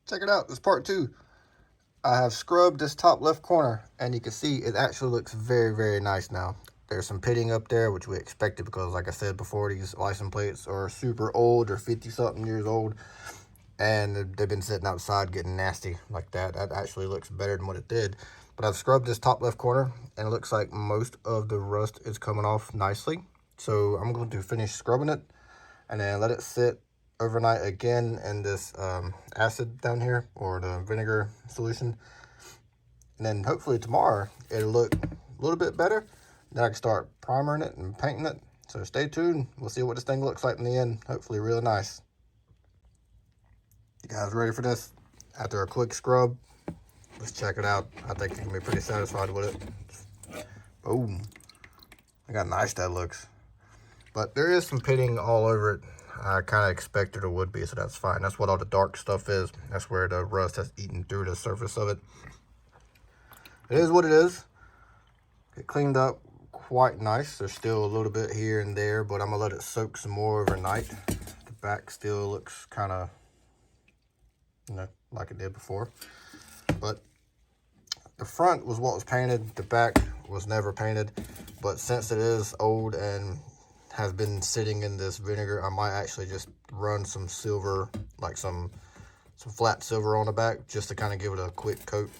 Check it out, it's part two. I have scrubbed this top left corner, and you can see it actually looks very, very nice now. There's some pitting up there, which we expected because, like I said before, these license plates are super old or 50-something years old, and they've been sitting outside getting nasty like that. That actually looks better than what it did. But I've scrubbed this top left corner, and it looks like most of the rust is coming off nicely. So I'm going to finish scrubbing it, and then let it sit overnight again in this acid down here, or the vinegar solution, and then hopefully tomorrow it'll look a little bit better. Then I can start primering it and painting it. So stay tuned, we'll see what this thing looks like in the end. Hopefully really nice. You guys ready for this? After a quick scrub, let's check it out. I think you can be pretty satisfied with it. Boom. Look how nice that looks. But there is some pitting all over it. I kind of expected it would be, so that's fine. That's what all the dark stuff is. That's where the rust has eaten through the surface of it. It is what it is. It cleaned up quite nice. There's still a little bit here and there, but I'm going to let it soak some more overnight. The back still looks kind of, like it did before. But the front was what was painted. The back was never painted. But since it is old and has been sitting in this vinegar, I might actually just run some silver, like some flat silver on the back, just to kind of give it a quick coat,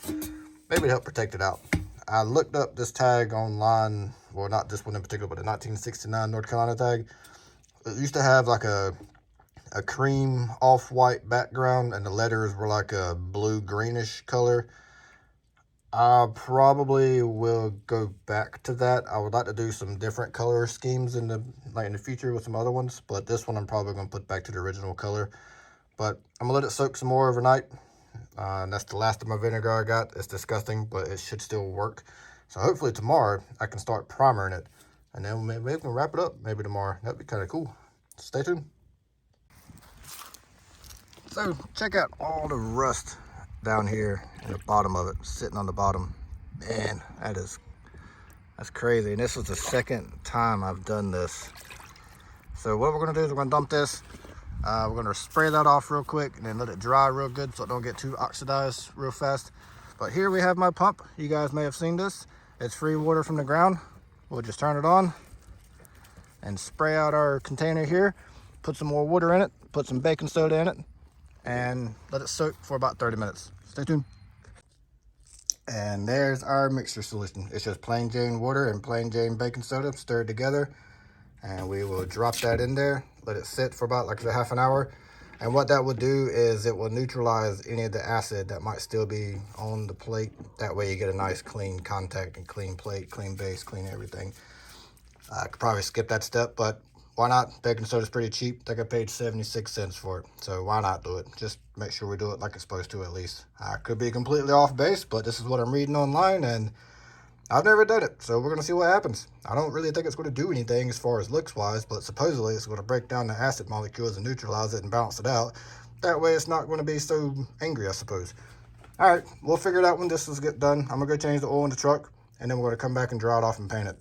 maybe to help protect it out. I looked up this tag online, well, not this one in particular, but the 1969 North Carolina tag. It used to have like a cream off-white background, and the letters were like a blue-greenish color. I probably will go back to that. I would like to do some different color schemes in the future with some other ones, but this one I'm probably going to put back to the original color. But I'm going to let it soak some more overnight. And that's the last of my vinegar I got. It's disgusting, but it should still work. So hopefully tomorrow I can start primering it, and then maybe we can wrap it up maybe tomorrow. That'd be kind of cool. Stay tuned. So check out all the rust down here in the bottom of it, sitting on the bottom. Man, that's crazy. And this is the second time I've done this. So what we're gonna do is we're gonna dump this. We're gonna spray that off real quick and then let it dry real good so it don't get too oxidized real fast. But here we have my pump. You guys may have seen this. It's free water from the ground. We'll just turn it on and spray out our container here. Put some more water in it, put some baking soda in it, and let it soak for about 30 minutes. Stay tuned. And there's our mixture solution. It's just plain Jane water and plain Jane baking soda stirred together. And we will drop that in there, let it sit for about like a half an hour. And what that will do is it will neutralize any of the acid that might still be on the plate. That way you get a nice clean contact and clean plate, clean base, clean everything. I could probably skip that step, but why not? Baking soda is pretty cheap. I think I paid 76 cents for it. So why not do it? Just make sure we do it like it's supposed to at least. I could be completely off base, but this is what I'm reading online, and I've never done it, so we're going to see what happens. I don't really think it's going to do anything as far as looks-wise, but supposedly it's going to break down the acid molecules and neutralize it and balance it out. That way it's not going to be so angry, I suppose. All right, we'll figure it out when this is get done. I'm going to go change the oil in the truck, and then we're going to come back and dry it off and paint it.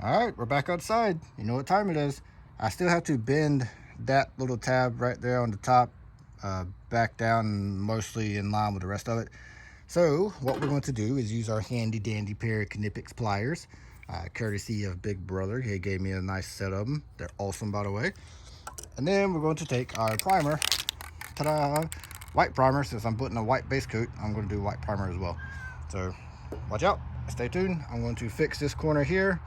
All right, we're back outside. You know what time it is. I still have to bend that little tab right there on the top back down, mostly in line with the rest of it. So what we're going to do is use our handy dandy pair of Knipex pliers, courtesy of Big Brother. He gave me a nice set of them. They're awesome, by the way. And then we're going to take our primer, ta-da, white primer. Since I'm putting a white base coat, I'm going to do white primer as well. So watch out, stay tuned. I'm going to fix this corner here,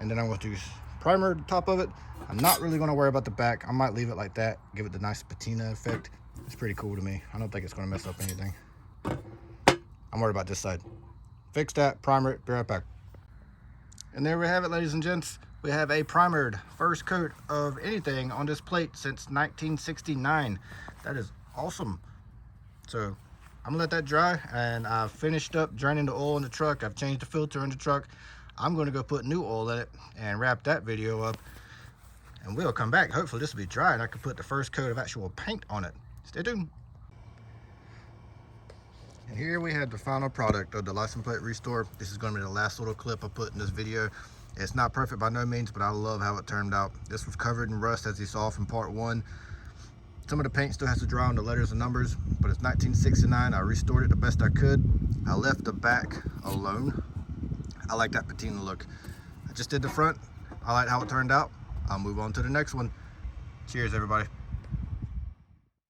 and then I'm going to primer the top of it. I'm not really going to worry about the back. I might leave it like that, give it the nice patina effect. It's pretty cool to me. I don't think it's going to mess up anything. I'm worried about this side. Fix that, primer it, be right back. And there we have it, ladies and gents. We have a primered first coat of anything on this plate since 1969. That is awesome. So I'm gonna let that dry, and I've finished up draining the oil in the truck. I've changed the filter in the truck. I'm gonna go put new oil in it and wrap that video up, and we'll come back. Hopefully this will be dry and I can put the first coat of actual paint on it. Stay tuned. And here we have the final product of the license plate restore. This is going to be the last little clip I put in this video. It's not perfect by no means, but I love how it turned out. This was covered in rust, as you saw from part one. Some of the paint still has to dry on the letters and numbers, but it's 1969. I restored it the best I could. I left the back alone. I like that patina look. I just did the front. I like how it turned out. I'll move on to the next one. Cheers, everybody.